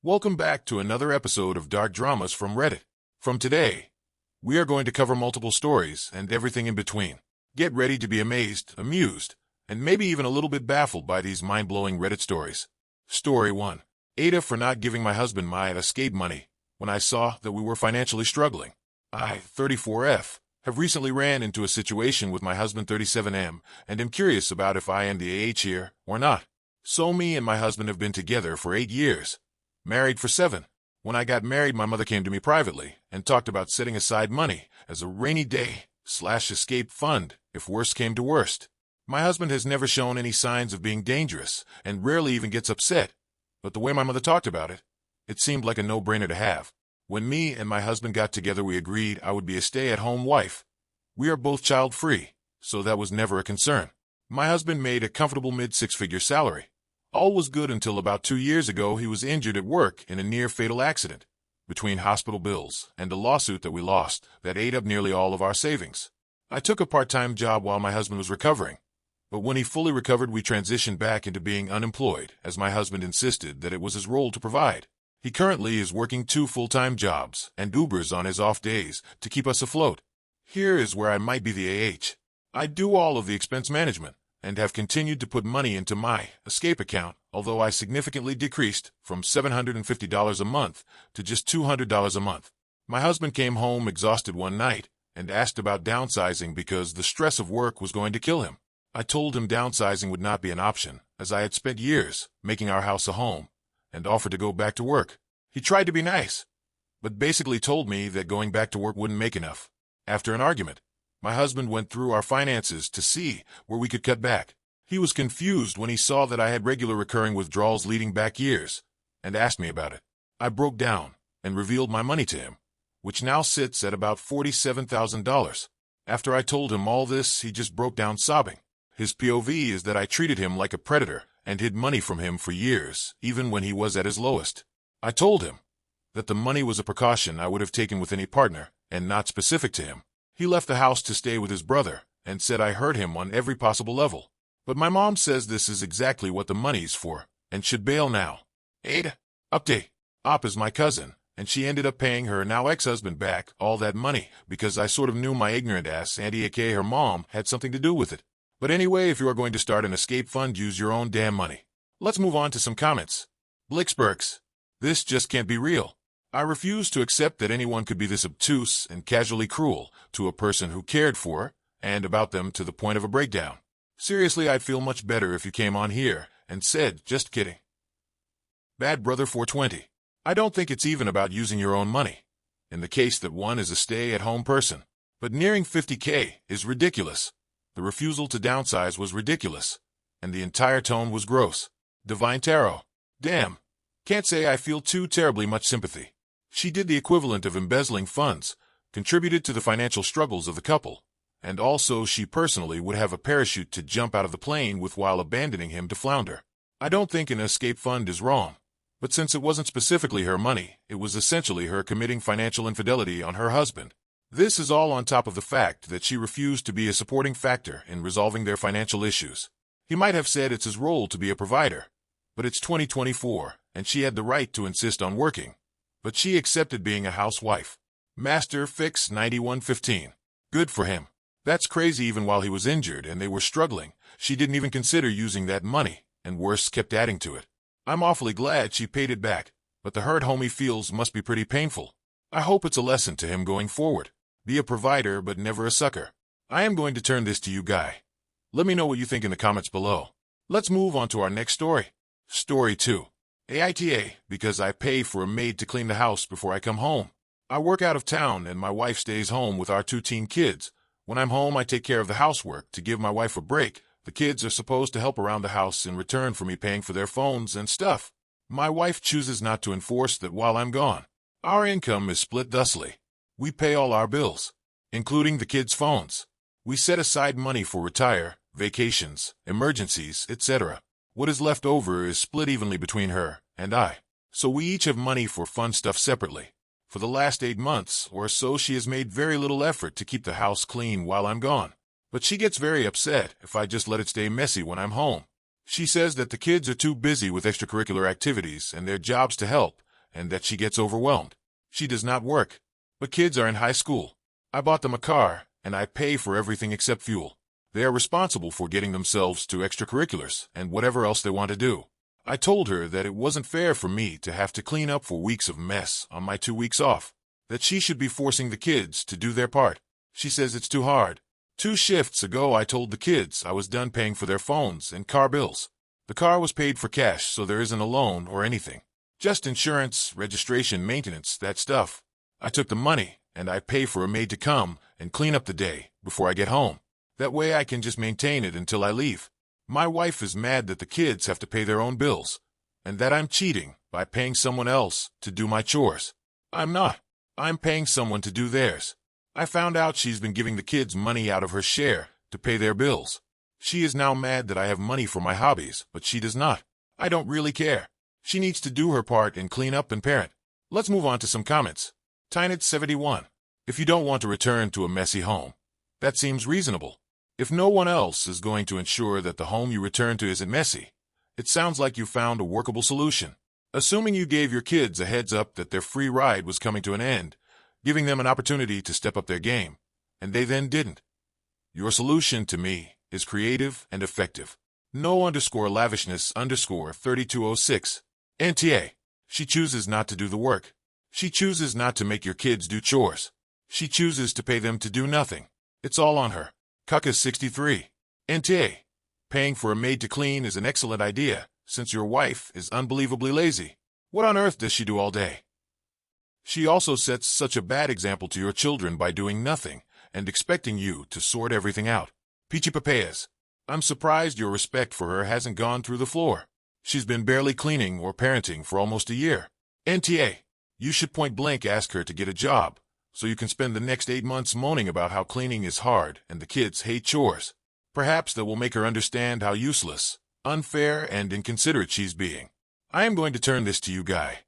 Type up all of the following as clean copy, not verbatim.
Welcome back to another episode of Dark Dramas from Reddit. From today, we are going to cover multiple stories and everything in between. Get ready to be amazed, amused, and maybe even a little bit baffled by these mind-blowing Reddit stories. Story 1. AITA for not giving my husband my escape money when I saw that we were financially struggling. I, 34F, have recently ran into a situation with my husband 37M and am curious about if I am the AH here or not. So me and my husband have been together for 8 years. Married for 7. When I got married, my mother came to me privately and talked about setting aside money as a rainy day/escape fund if worst came to worst. My husband has never shown any signs of being dangerous and rarely even gets upset, but the way my mother talked about it, it seemed like a no-brainer to have. When me and my husband got together, we agreed I would be a stay-at-home wife. We are both child-free, so that was never a concern. My husband made a comfortable mid-six-figure salary. All was good until about 2 years ago he was injured at work in a near-fatal accident. Between hospital bills and a lawsuit that we lost, that ate up nearly all of our savings. I took a part-time job while my husband was recovering. But when he fully recovered, we transitioned back into being unemployed, as my husband insisted that it was his role to provide. He currently is working 2 full-time jobs and Ubers on his off days to keep us afloat. Here is where I might be the AH. I do all of the expense management and have continued to put money into my escape account, although I significantly decreased from $750 a month to just $200 a month. My husband came home exhausted one night and asked about downsizing because the stress of work was going to kill him. I told him downsizing would not be an option, as I had spent years making our house a home, and offered to go back to work. He tried to be nice, but basically told me that going back to work wouldn't make enough. After an argument, my husband went through our finances to see where we could cut back. He was confused when he saw that I had regular recurring withdrawals leading back years, and asked me about it. I broke down and revealed my money to him, which now sits at about $47,000. After I told him all this, he just broke down sobbing. His POV is that I treated him like a predator and hid money from him for years, even when he was at his lowest. I told him that the money was a precaution I would have taken with any partner and not specific to him. He left the house to stay with his brother and said I hurt him on every possible level. But my mom says this is exactly what the money's for and should bail now. AITA update. Op is my cousin, and she ended up paying her now ex-husband back all that money because I sort of knew my ignorant ass Auntie aka her mom had something to do with it. But anyway, if you are going to start an escape fund, use your own damn money. Let's move on to some comments. Blixbergs. This just can't be real. I refuse to accept that anyone could be this obtuse and casually cruel to a person who cared for and about them to the point of a breakdown. Seriously, I'd feel much better if you came on here and said, just kidding. Bad Brother 420. I don't think it's even about using your own money, in the case that one is a stay-at-home person. But nearing 50K is ridiculous. The refusal to downsize was ridiculous, and the entire tone was gross. Divine Tarot. Damn. Can't say I feel too terribly much sympathy. She did the equivalent of embezzling funds, contributed to the financial struggles of the couple, and also she personally would have a parachute to jump out of the plane with while abandoning him to flounder. I don't think an escape fund is wrong, but since it wasn't specifically her money, it was essentially her committing financial infidelity on her husband. This is all on top of the fact that she refused to be a supporting factor in resolving their financial issues. He might have said it's his role to be a provider, but it's 2024, and she had the right to insist on working. But she accepted being a housewife. Master Fix 9115. Good for him. That's crazy. Even while he was injured and they were struggling, she didn't even consider using that money, and worse, kept adding to it. I'm awfully glad she paid it back, but the hurt homie feels must be pretty painful. I hope it's a lesson to him going forward. Be a provider, but never a sucker. I am going to turn this to you, Guy. Let me know what you think in the comments below. Let's move on to our next story. Story 2. AITA, because I pay for a maid to clean the house before I come home. I work out of town and my wife stays home with our 2 teen kids. When I'm home, I take care of the housework to give my wife a break. The kids are supposed to help around the house in return for me paying for their phones and stuff. My wife chooses not to enforce that while I'm gone. Our income is split thusly. We pay all our bills, including the kids' phones. We set aside money for retire, vacations, emergencies, etc. What is left over is split evenly between her and I. So we each have money for fun stuff separately. For the last 8 months or so, she has made very little effort to keep the house clean while I'm gone. But she gets very upset if I just let it stay messy when I'm home. She says that the kids are too busy with extracurricular activities and their jobs to help, and that she gets overwhelmed. She does not work. But kids are in high school. I bought them a car, and I pay for everything except fuel. They are responsible for getting themselves to extracurriculars and whatever else they want to do. I told her that it wasn't fair for me to have to clean up for weeks of mess on my 2 weeks off, that she should be forcing the kids to do their part. She says it's too hard. 2 shifts ago, I told the kids I was done paying for their phones and car bills. The car was paid for cash, so there isn't a loan or anything. Just insurance, registration, maintenance, that stuff. I took the money, and I pay for a maid to come and clean up the day before I get home. That way I can just maintain it until I leave. My wife is mad that the kids have to pay their own bills, and that I'm cheating by paying someone else to do my chores. I'm not. I'm paying someone to do theirs. I found out she's been giving the kids money out of her share to pay their bills. She is now mad that I have money for my hobbies, but she does not. I don't really care. She needs to do her part and clean up and parent. Let's move on to some comments. Tynet71. If you don't want to return to a messy home, that seems reasonable. If no one else is going to ensure that the home you return to isn't messy, it sounds like you found a workable solution. Assuming you gave your kids a heads up that their free ride was coming to an end, giving them an opportunity to step up their game, and they then didn't. Your solution, to me, is creative and effective. No_lavishness_3206. NTA. She chooses not to do the work. She chooses not to make your kids do chores. She chooses to pay them to do nothing. It's all on her. Cucka63. NTA. Paying for a maid to clean is an excellent idea, since your wife is unbelievably lazy. What on earth does she do all day? She also sets such a bad example to your children by doing nothing and expecting you to sort everything out. Peachy Papayas. I'm surprised your respect for her hasn't gone through the floor. She's been barely cleaning or parenting for almost a year. NTA. You should point blank ask her to get a job, so you can spend the next 8 months moaning about how cleaning is hard and the kids hate chores. Perhaps that will make her understand how useless, unfair, and inconsiderate she's being. I am going to turn this to you, Guy.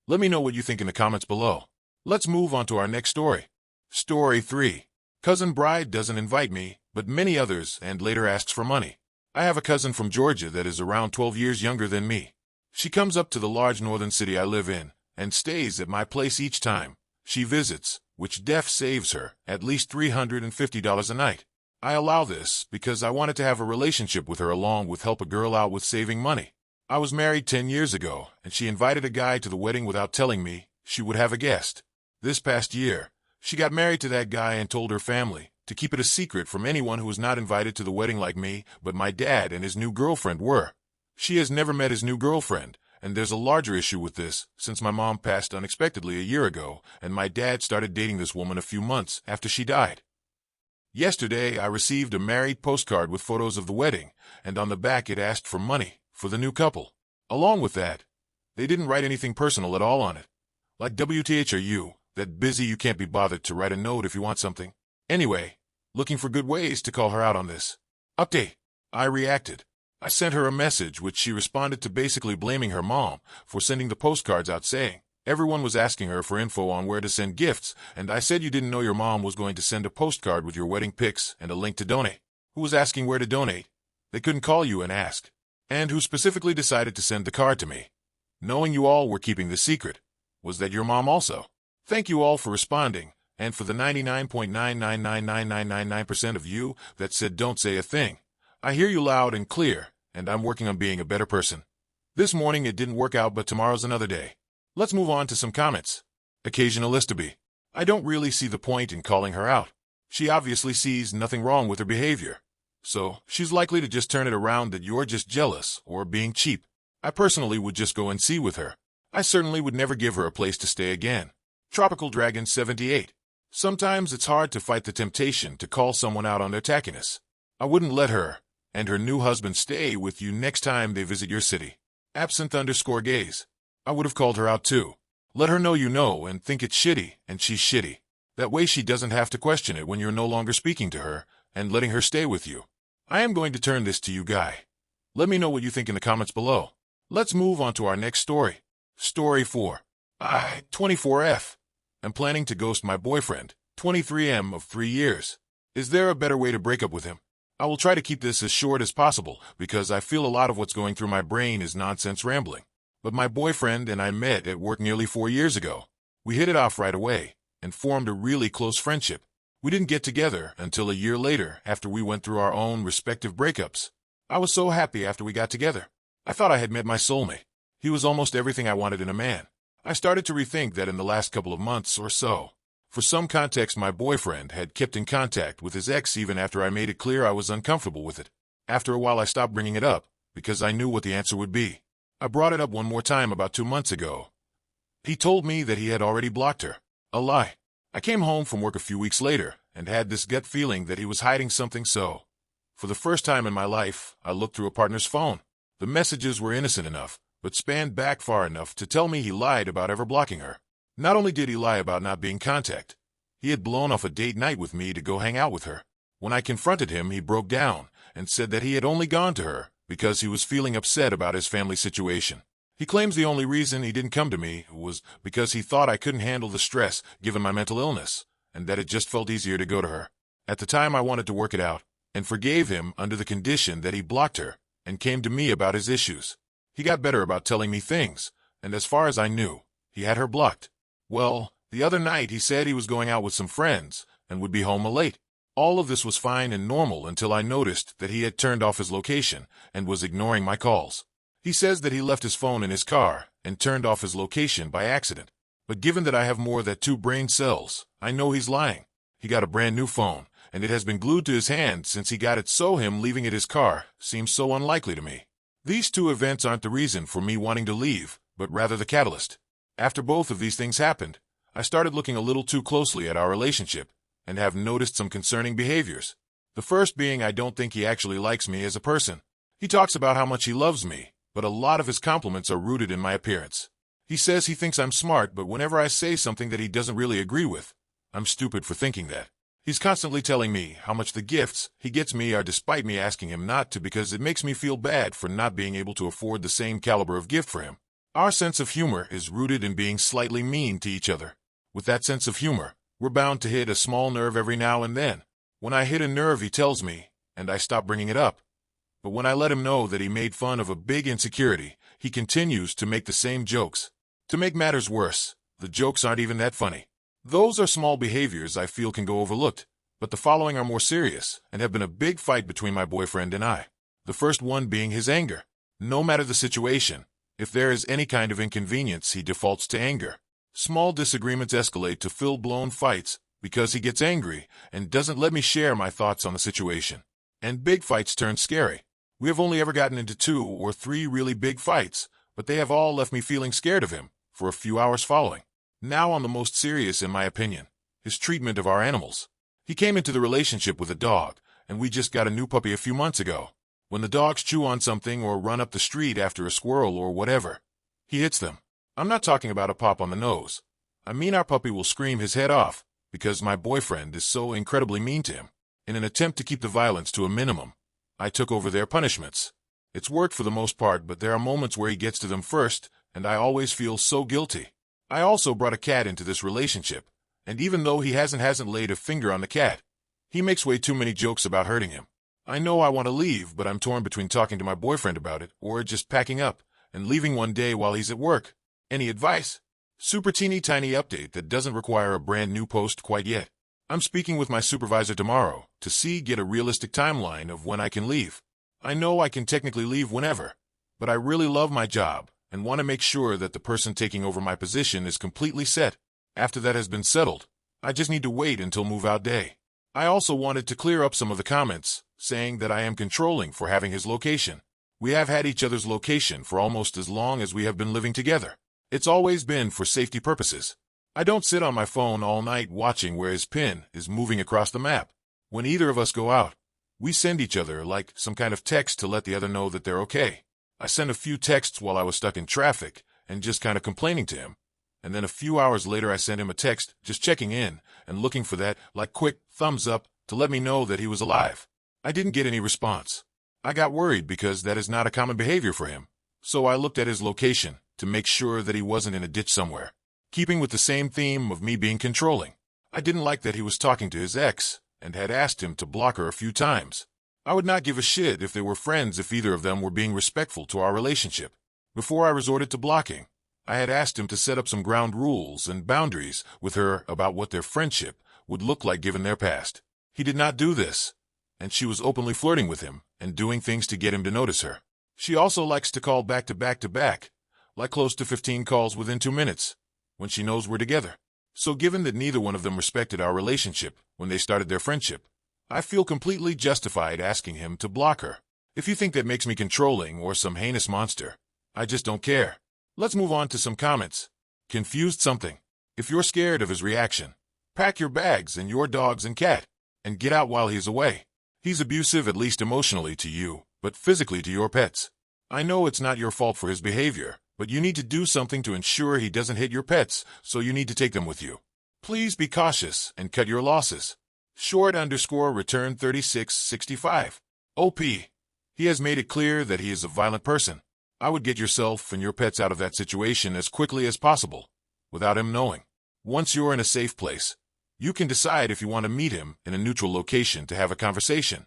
Let me know what you think in the comments below. Let's move on to our next story. Story 3. Cousin Bride doesn't invite me, but many others, and later asks for money. I have a cousin from Georgia that is around 12 years younger than me. She comes up to the large northern city I live in and stays at my place each time she visits, which saves her at least $350 a night. I allow this because I wanted to have a relationship with her along with help a girl out with saving money. I was married 10 years ago, and she invited a guy to the wedding without telling me she would have a guest. This past year, she got married to that guy and told her family to keep it a secret from anyone who was not invited to the wedding like me, but my dad and his new girlfriend were. She has never met his new girlfriend, and there's a larger issue with this since my mom passed unexpectedly a year ago, and my dad started dating this woman a few months after she died. Yesterday, I received a married postcard with photos of the wedding, and on the back it asked for money for the new couple. Along with that, they didn't write anything personal at all on it. Like WTH, are you that busy you can't be bothered to write a note if you want something? Anyway, looking for good ways to call her out on this. Update. I reacted. I sent her a message which she responded to, basically blaming her mom for sending the postcards out, saying everyone was asking her for info on where to send gifts, and I said you didn't know your mom was going to send a postcard with your wedding pics and a link to donate. Who was asking where to donate? They couldn't call you and ask. And who specifically decided to send the card to me? Knowing you all were keeping the secret. Was that your mom also? Thank you all for responding, and for the 99.9999999% of you that said don't say a thing. I hear you loud and clear, and I'm working on being a better person. This morning it didn't work out, but tomorrow's another day. Let's move on to some comments. Occasionalistaby. I don't really see the point in calling her out. She obviously sees nothing wrong with her behavior. So, she's likely to just turn it around that you're just jealous or being cheap. I personally would just go and see with her. I certainly would never give her a place to stay again. Tropical Dragon 78. Sometimes it's hard to fight the temptation to call someone out on their tackiness. I wouldn't let her and her new husband stay with you next time they visit your city. Absinthe_gaze. I would have called her out too. Let her know you know and think it's shitty and she's shitty. That way she doesn't have to question it when you're no longer speaking to her and letting her stay with you. I am going to turn this to you, Guy. Let me know what you think in the comments below. Let's move on to our next story. Story 4. I, 24F, am planning to ghost my boyfriend, 23M of 3 years. Is there a better way to break up with him? I will try to keep this as short as possible because I feel a lot of what's going through my brain is nonsense rambling. But my boyfriend and I met at work nearly 4 years ago. We hit it off right away and formed a really close friendship. We didn't get together until a year later after we went through our own respective breakups. I was so happy after we got together. I thought I had met my soulmate. He was almost everything I wanted in a man. I started to rethink that in the last couple of months or so. For some context, my boyfriend had kept in contact with his ex even after I made it clear I was uncomfortable with it. After a while, I stopped bringing it up because I knew what the answer would be. I brought it up one more time about 2 months ago. He told me that he had already blocked her. A lie. I came home from work a few weeks later and had this gut feeling that he was hiding something, so for the first time in my life, I looked through a partner's phone. The messages were innocent enough, but spanned back far enough to tell me he lied about ever blocking her. Not only did he lie about not being in contact, he had blown off a date night with me to go hang out with her. When I confronted him, he broke down and said that he had only gone to her because he was feeling upset about his family situation. He claims the only reason he didn't come to me was because he thought I couldn't handle the stress given my mental illness, and that it just felt easier to go to her. At the time, I wanted to work it out and forgave him under the condition that he blocked her and came to me about his issues. He got better about telling me things, and as far as I knew, he had her blocked. Well, the other night he said he was going out with some friends and would be home late. All of this was fine and normal until I noticed that he had turned off his location and was ignoring my calls. He says that he left his phone in his car and turned off his location by accident. But given that I have more than 2 brain cells, I know he's lying. He got a brand new phone, and it has been glued to his hand since he got it, so him leaving it his car seems so unlikely to me. These 2 events aren't the reason for me wanting to leave, but rather the catalyst. After both of these things happened, I started looking a little too closely at our relationship and have noticed some concerning behaviors. The first being, I don't think he actually likes me as a person. He talks about how much he loves me, but a lot of his compliments are rooted in my appearance. He says he thinks I'm smart, but whenever I say something that he doesn't really agree with, I'm stupid for thinking that. He's constantly telling me how much the gifts he gets me are despite me asking him not to because it makes me feel bad for not being able to afford the same caliber of gift for him. Our sense of humor is rooted in being slightly mean to each other. With that sense of humor, we're bound to hit a small nerve every now and then. When I hit a nerve, he tells me, and I stop bringing it up. But when I let him know that he made fun of a big insecurity, he continues to make the same jokes. To make matters worse, the jokes aren't even that funny. Those are small behaviors I feel can go overlooked, but the following are more serious and have been a big fight between my boyfriend and I. The first one being his anger. No matter the situation, if there is any kind of inconvenience, he defaults to anger. Small disagreements escalate to full-blown fights because he gets angry and doesn't let me share my thoughts on the situation. And big fights turn scary. We have only ever gotten into 2 or 3 really big fights, but they have all left me feeling scared of him for a few hours following. Now on the most serious, in my opinion, his treatment of our animals. He came into the relationship with a dog, and we just got a new puppy a few months ago. When the dogs chew on something or run up the street after a squirrel or whatever, he hits them. I'm not talking about a pop on the nose. I mean our puppy will scream his head off because my boyfriend is so incredibly mean to him. In an attempt to keep the violence to a minimum, I took over their punishments. It's worked for the most part, but there are moments where he gets to them first, and I always feel so guilty. I also brought a cat into this relationship, and even though he hasn't laid a finger on the cat, he makes way too many jokes about hurting him. I know I want to leave, but I'm torn between talking to my boyfriend about it or just packing up and leaving one day while he's at work. Any advice? Super teeny tiny update that doesn't require a brand new post quite yet. I'm speaking with my supervisor tomorrow to get a realistic timeline of when I can leave. I know I can technically leave whenever, but I really love my job and want to make sure that the person taking over my position is completely set. After that has been settled, I just need to wait until move-out day. I also wanted to clear up some of the comments, saying that I am controlling for having his location. We have had each other's location for almost as long as we have been living together. It's always been for safety purposes. I don't sit on my phone all night watching where his pin is moving across the map. When either of us go out, we send each other like some kind of text to let the other know that they're okay. I sent a few texts while I was stuck in traffic and just kind of complaining to him. And then a few hours later I sent him a text just checking in and looking for that like quick thumbs up to let me know that he was alive. I didn't get any response. I got worried because that is not a common behavior for him. So I looked at his location to make sure that he wasn't in a ditch somewhere. Keeping with the same theme of me being controlling, I didn't like that he was talking to his ex and had asked him to block her a few times. I would not give a shit if they were friends if either of them were being respectful to our relationship. Before I resorted to blocking, I had asked him to set up some ground rules and boundaries with her about what their friendship would look like given their past. He did not do this, and she was openly flirting with him and doing things to get him to notice her. She also likes to call back to back to back, like close to 15 calls within 2 minutes, when she knows we're together. So given that neither one of them respected our relationship when they started their friendship, I feel completely justified asking him to block her. If you think that makes me controlling or some heinous monster, I just don't care. Let's move on to some comments. Confused something. If you're scared of his reaction, pack your bags and your dogs and cat, and get out while he's away. He's abusive at least emotionally to you, but physically to your pets. I know it's not your fault for his behavior, but you need to do something to ensure he doesn't hit your pets, so you need to take them with you. Please be cautious and cut your losses. Short_return 3665. OP. He has made it clear that he is a violent person. I would get yourself and your pets out of that situation as quickly as possible, without him knowing. Once you're in a safe place, you can decide if you want to meet him in a neutral location to have a conversation,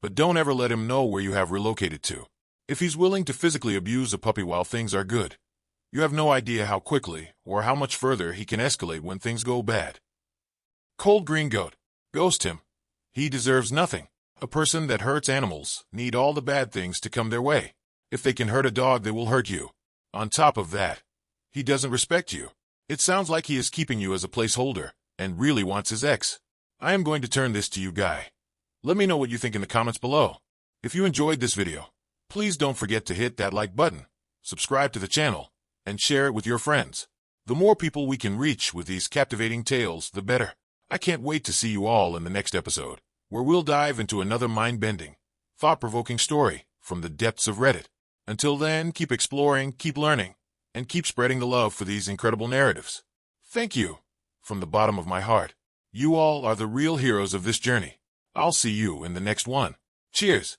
but don't ever let him know where you have relocated to. If he's willing to physically abuse a puppy while things are good, you have no idea how quickly or how much further he can escalate when things go bad. Cold Green Goat. Ghost him. He deserves nothing. A person that hurts animals need all the bad things to come their way. If they can hurt a dog, they will hurt you. On top of that, he doesn't respect you. It sounds like he is keeping you as a placeholder and really wants his ex. I am going to turn this to you, guy. Let me know what you think in the comments below. If you enjoyed this video, please don't forget to hit that like button, subscribe to the channel, and share it with your friends. The more people we can reach with these captivating tales, the better. I can't wait to see you all in the next episode, where we'll dive into another mind-bending, thought-provoking story from the depths of Reddit. Until then, keep exploring, keep learning, and keep spreading the love for these incredible narratives. Thank you, from the bottom of my heart. You all are the real heroes of this journey. I'll see you in the next one. Cheers!